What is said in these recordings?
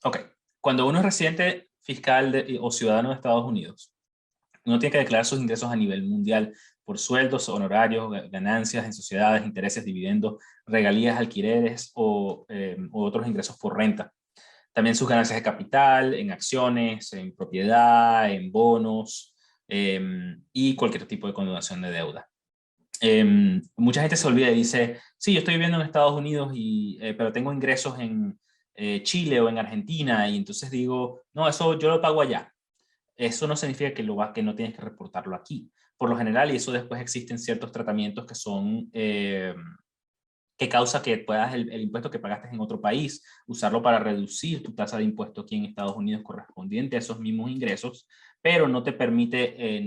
Ok, cuando uno es residente fiscal o ciudadano de Estados Unidos, uno tiene que declarar sus ingresos a nivel mundial por sueldos, honorarios, ganancias en sociedades, intereses, dividendos, regalías, alquileres o otros ingresos por renta. También sus ganancias de capital, en acciones, en propiedad, en bonos y cualquier tipo de condonación de deuda. Mucha gente se olvida y dice, sí, yo estoy viviendo en Estados Unidos, pero tengo ingresos en Chile o en Argentina, y entonces digo, no, eso yo lo pago allá. Eso no significa que no tienes que reportarlo aquí. Por lo general, y eso después existen ciertos tratamientos que son que causa que puedas el impuesto que pagaste en otro país, usarlo para reducir tu tasa de impuesto aquí en Estados Unidos correspondiente a esos mismos ingresos, pero no te permite,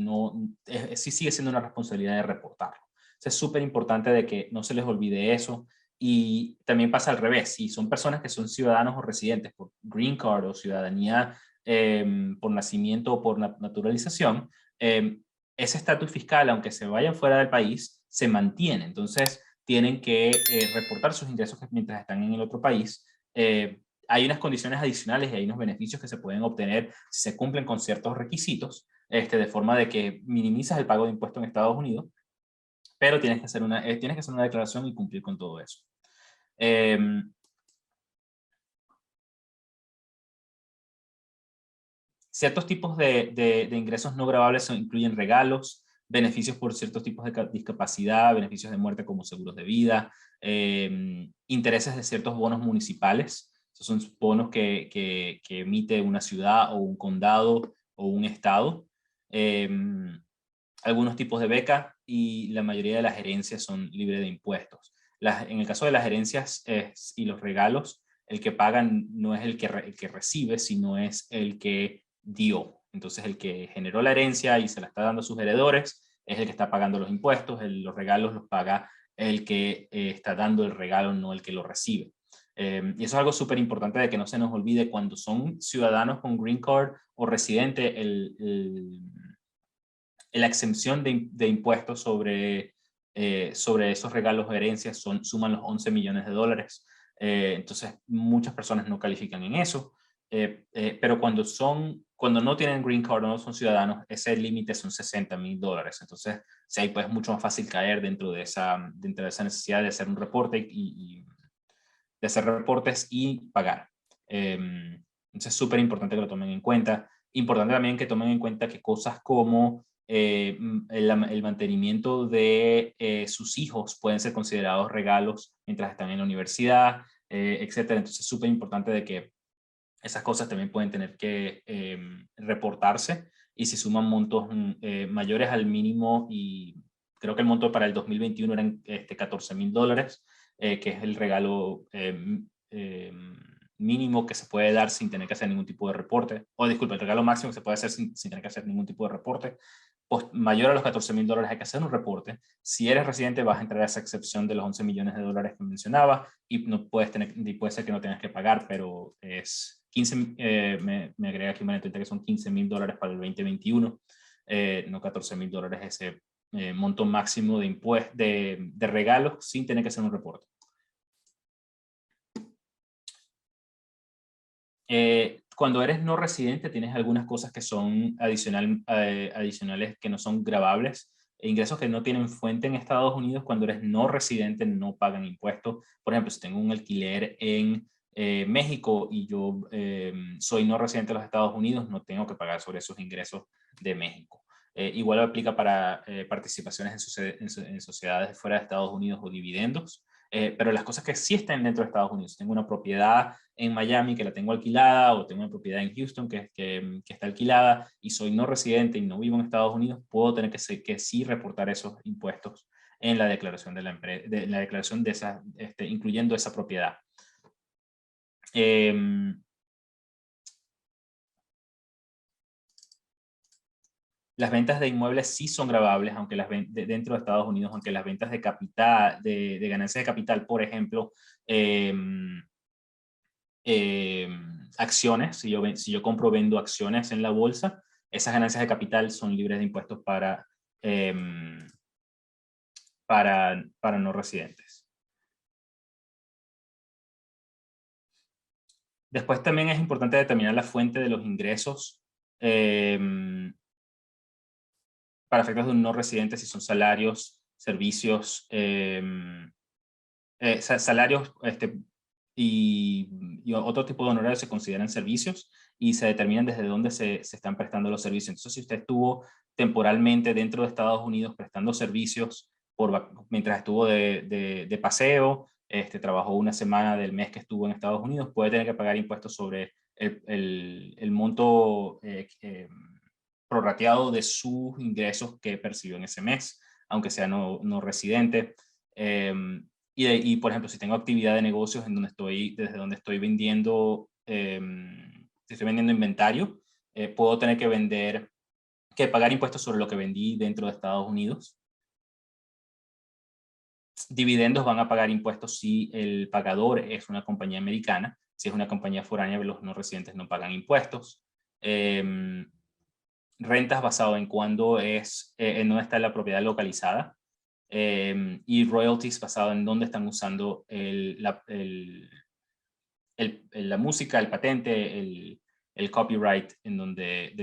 sí sigue siendo una responsabilidad de reportarlo. Es súper importante de que no se les olvide eso. Y también pasa al revés, si son personas que son ciudadanos o residentes por green card o ciudadanía por nacimiento o por naturalización, ese estatus fiscal, aunque se vayan fuera del país, se mantiene. Entonces, tienen que reportar sus ingresos mientras están en el otro país. Hay unas condiciones adicionales y hay unos beneficios que se pueden obtener si se cumplen con ciertos requisitos, de forma de que minimizas el pago de impuestos en Estados Unidos, pero tienes que hacer una declaración y cumplir con todo eso. Ciertos tipos de ingresos no gravables incluyen regalos, beneficios por ciertos tipos de discapacidad, beneficios de muerte como seguros de vida, intereses de ciertos bonos municipales. Esos son bonos que emite una ciudad o un condado o un estado. Eh, Algunos tipos de beca y la mayoría de las herencias son libres de impuestos. En el caso de las herencias y los regalos, el que pagan no es el que recibe, sino es el que dio. Entonces el que generó la herencia y se la está dando a sus heredores es el que está pagando los impuestos, los regalos los paga el que está dando el regalo, no el que lo recibe. Y eso es algo súper importante de que no se nos olvide cuando son ciudadanos con green card o residente, la exención de impuestos sobre esos regalos o herencias suman los 11 millones de dólares. Entonces, muchas personas no califican en eso. Pero cuando no tienen green card o no son ciudadanos, ese límite son $60,000. Entonces, sí, ahí pues es mucho más fácil caer dentro de esa necesidad de hacer un reporte y de hacer reportes y pagar. Entonces, es súper importante que lo tomen en cuenta. Importante también que tomen en cuenta que cosas como el mantenimiento de sus hijos pueden ser considerados regalos mientras están en la universidad, etcétera. Entonces, es súper importante de que esas cosas también pueden tener que reportarse, y si suman montos mayores al mínimo, y creo que el monto para el 2021 eran $14,000, que es el regalo mínimo que se puede dar sin tener que hacer ningún tipo de reporte, o disculpe, el regalo máximo que se puede hacer sin tener que hacer ningún tipo de reporte. Pues mayor a los $14,000 hay que hacer un reporte. Si eres residente vas a entrar a esa excepción de los 11 millones de dólares que mencionaba, y no puede ser que no tengas que pagar, pero es 15, me agrega aquí una que son $15,000 para el 2021, no $14,000 ese monto máximo de regalos sin tener que hacer un reporte. Cuando eres no residente tienes algunas cosas que son adicionales que no son gravables. Ingresos que no tienen fuente en Estados Unidos, cuando eres no residente no pagan impuestos. Por ejemplo, si tengo un alquiler en México y yo soy no residente de los Estados Unidos, no tengo que pagar sobre esos ingresos de México. Igual aplica para participaciones en sociedades fuera de Estados Unidos o dividendos. Pero las cosas que sí están dentro de Estados Unidos, tengo una propiedad en Miami que la tengo alquilada, o tengo una propiedad en Houston que está alquilada y soy no residente y no vivo en Estados Unidos, puedo tener que sí reportar esos impuestos en la declaración de la empresa, la declaración de esa, incluyendo esa propiedad. Las ventas de inmuebles sí son gravables, aunque dentro de Estados Unidos, aunque las ventas de capital, de ganancia de capital, por ejemplo, acciones, si yo compro o vendo acciones en la bolsa, esas ganancias de capital son libres de impuestos para no residentes. Después también es importante determinar la fuente de los ingresos para efectos de un no residente, si son salarios, servicios, salarios y otro tipo de honorarios se consideran servicios y se determinan desde dónde se están prestando los servicios. Entonces, si usted estuvo temporalmente dentro de Estados Unidos prestando servicios mientras estuvo de paseo, trabajó una semana del mes que estuvo en Estados Unidos, puede tener que pagar impuestos sobre el monto prorrateado de sus ingresos que percibió en ese mes, aunque sea no residente. Y, por ejemplo, si tengo actividad de negocios en donde desde donde estoy vendiendo, si estoy vendiendo inventario, puedo tener que pagar impuestos sobre lo que vendí dentro de Estados Unidos. Dividendos van a pagar impuestos si el pagador es una compañía americana. Si es una compañía foránea, los no residentes no pagan impuestos. Rentas basado en cuándo en dónde está la propiedad localizada. Y royalties basado en dónde están usando la música, el patente, el copyright, en donde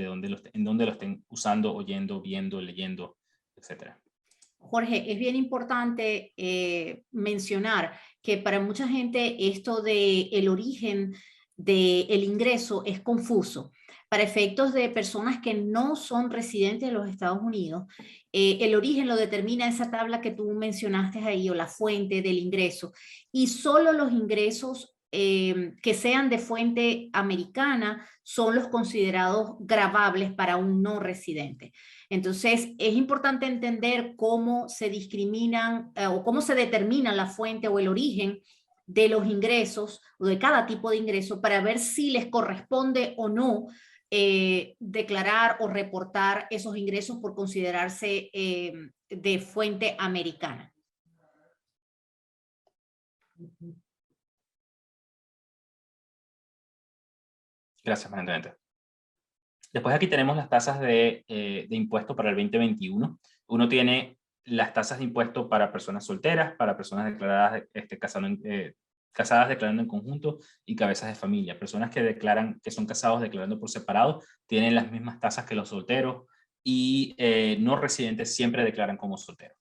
lo estén usando, oyendo, viendo, leyendo, etc. Jorge, es bien importante mencionar que para mucha gente esto de el origen del ingreso es confuso. Para efectos de personas que no son residentes de los Estados Unidos, el origen lo determina esa tabla que tú mencionaste ahí, o la fuente del ingreso, y solo los ingresos que sean de fuente americana son los considerados gravables para un no residente. Entonces, es importante entender cómo se discriminan o cómo se determina la fuente o el origen de los ingresos o de cada tipo de ingreso para ver si les corresponde o no declarar o reportar esos ingresos por considerarse de fuente americana. Gracias, María. Después aquí tenemos las tasas de impuesto para el 2021. Uno tiene las tasas de impuesto para personas solteras, para personas declaradas casadas declarando en conjunto y cabezas de familia. Personas que son casados declarando por separado tienen las mismas tasas que los solteros y no residentes siempre declaran como solteros.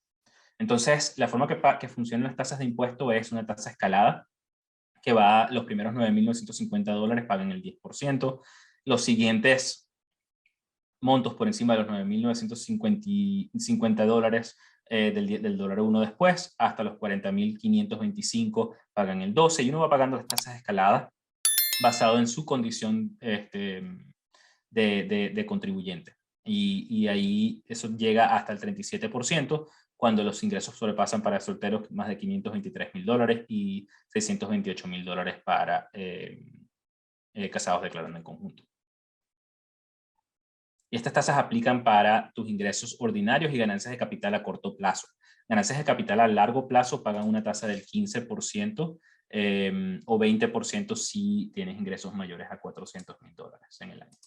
Entonces, la forma que funcionan las tasas de impuesto es una tasa escalada que los primeros $9.950 pagan el 10%, los siguientes montos por encima de los $9.950 del dólar 1 después, hasta los 40.525 pagan el 12%, y uno va pagando las tasas escaladas basado en su condición de contribuyente. Y ahí eso llega hasta el 37% cuando los ingresos sobrepasan para solteros más de $523.000 y $628.000 para casados declarando en conjunto. Y estas tasas aplican para tus ingresos ordinarios y ganancias de capital a corto plazo. Ganancias de capital a largo plazo pagan una tasa del 15% o 20% si tienes ingresos mayores a $400.000 en el año.